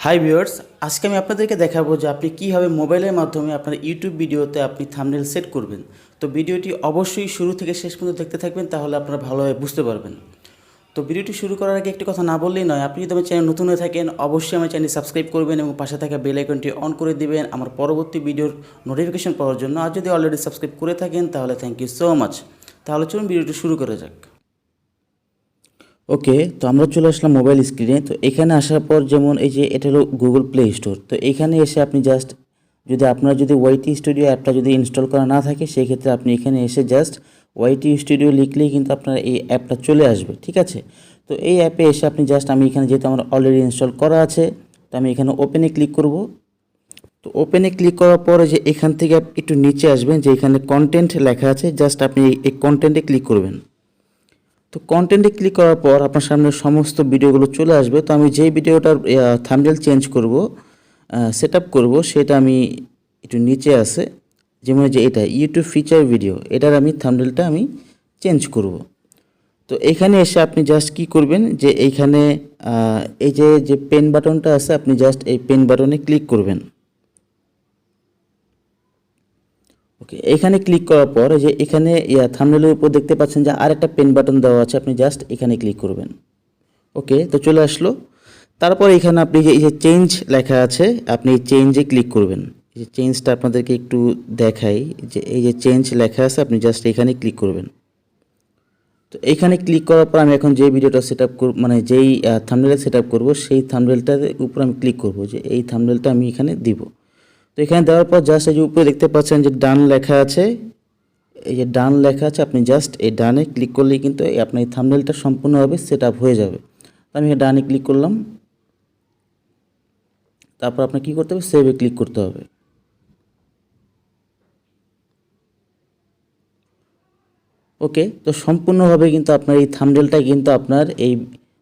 Hi viewers, আজকে আমি আপনাদেরকে দেখাবো যে আপনি কীভাবে মোবাইলের মাধ্যমে আপনার ইউটিউব ভিডিওতে আপনি থাম্বনেল সেট করবেন। তো ভিডিওটি অবশ্যই শুরু থেকে শেষ পর্যন্ত দেখতে থাকবেন, তাহলে আপনারা ভালোভাবে বুঝতে পারবেন। তো ভিডিওটি শুরু করার আগে একটি কথা না বললেই নয়, আপনি যদি আমার চ্যানেল নতুন হয়ে থাকেন অবশ্যই আমার চ্যানেল সাবস্ক্রাইব করবেন এবং পাশে থাকা বেল আইকনটি অন করে দিবেন আমার পরবর্তী ভিডিওর নোটিফিকেশন পাওয়ার জন্য। আর যদি অলরেডি সাবস্ক্রাইব করে থাকেন তাহলে থ্যাংক ইউ সো মাচ। তাহলে চলুন ভিডিওটি শুরু করা যাক। ওকে, তো আমরা চলে আসলাম মোবাইল স্ক্রিনে। তো এখানে আসার পর যেমন এই যে এটা হলো গুগল প্লে স্টোর। তো এখানে এসে আপনি জাস্ট আপনার যদি ওয়াইটি স্টুডিও অ্যাপটা যদি ইনস্টল করা না থাকে সেই ক্ষেত্রে আপনি এখানে এসে জাস্ট ওয়াইটি স্টুডিও লিখলেই কিন্তু আপনার এই অ্যাপটা চলে আসবে, ঠিক আছে। তো এই অ্যাপে এসে আপনি জাস্ট আমি এখানে যেহেতু আমার অলরেডি ইনস্টল করা আছে তো আমি এখানে ওপেনে ক্লিক করব। তো ওপেনে ক্লিক করার পরে যে এখান থেকে একটু নিচে আসবেন, যে এখানে কন্টেন্ট লেখা আছে, জাস্ট আপনি এই কন্টেন্টে ক্লিক করবেন। তো কন্টেন্টে ক্লিক করার পর আপনার সামনে সমস্ত ভিডিওগুলো চলে আসবে। তো আমি যেই ভিডিওটার থাম্বনেল চেঞ্জ করব, সেট আপ করবো, সেটা আমি একটু নিচে আছে, যেমন যে এটা ইউটিউব ফিচার ভিডিও, এটার আমি থাম্বনেলটা আমি চেঞ্জ করব। তো এখানে এসে আপনি জাস্ট কি করবেন, যে এইখানে এই যে পেন বাটনটা আছে, আপনি জাস্ট এই পেন বাটনে ক্লিক করবেন। ওকে, এখানে ক্লিক করার পর যে এখানে থাম্বনেলের উপর দেখতে পাচ্ছেন যে আরেকটা পেন বাটন দেওয়া আছে, আপনি জাস্ট এখানে ক্লিক করবেন। ওকে, তো চলে আসলো। তারপর এখানে আপনি এই যে চেঞ্জ লেখা আছে, আপনি এই চেঞ্জে ক্লিক করবেন। এই যে চেঞ্জটা আপনাদেরকে একটু দেখাই, যে এই যে চেঞ্জ লেখা আছে, আপনি জাস্ট এখানে ক্লিক করবেন। তো এখানে ক্লিক করার পর আমি এখন যে ভিডিওটা সেট আপ করব, মানে যেই থাম্বনেল সেট আপ করবো, সেই থাম্বনেলটার উপর আমি ক্লিক করব, যে এই থাম্বনেলটা আমি এখানে দিব। তো এখানে দেওয়ার পর জাস্ট এই যে উপরে দেখতে পাচ্ছেন যে ডান লেখা আছে, এই যে ডান লেখা আছে, আপনি জাস্ট এই ডানে ক্লিক করলেই কিন্তু আপনার এই থাম্বনেলটা সম্পূর্ণভাবে সেট আপ হয়ে যাবে। তো আমি ডানে ক্লিক করলাম। তারপর আপনার কী করতে হবে, সেভে ক্লিক করতে হবে। ওকে, তো সম্পূর্ণভাবে কিন্তু আপনার এই থাম্বনেলটা কিন্তু আপনার এই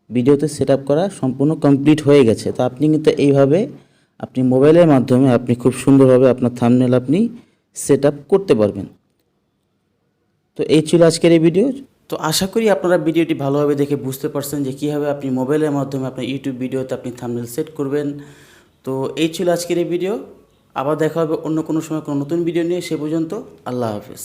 ভিডিওতে সেট আপ করা সম্পূর্ণ কমপ্লিট হয়ে গেছে। তো আপনি কিন্তু এইভাবে আপনি মোবাইলের মাধ্যমে আপনি খুব সুন্দরভাবে আপনার থাম্বনেল আপনি সেট আপ করতে পারবেন। তো এই ছিল আজকের এই ভিডিও। তো আশা করি আপনারা ভিডিওটি ভালোভাবে দেখে বুঝতে পারছেন যে কীভাবে আপনি মোবাইলের মাধ্যমে আপনার ইউটিউব ভিডিওতে আপনি থাম্বনেল সেট করবেন। তো এই ছিল আজকের এই ভিডিও। আবার দেখা হবে অন্য কোনো সময় কোনো নতুন ভিডিও নিয়ে। সে পর্যন্ত আল্লাহ হাফেজ।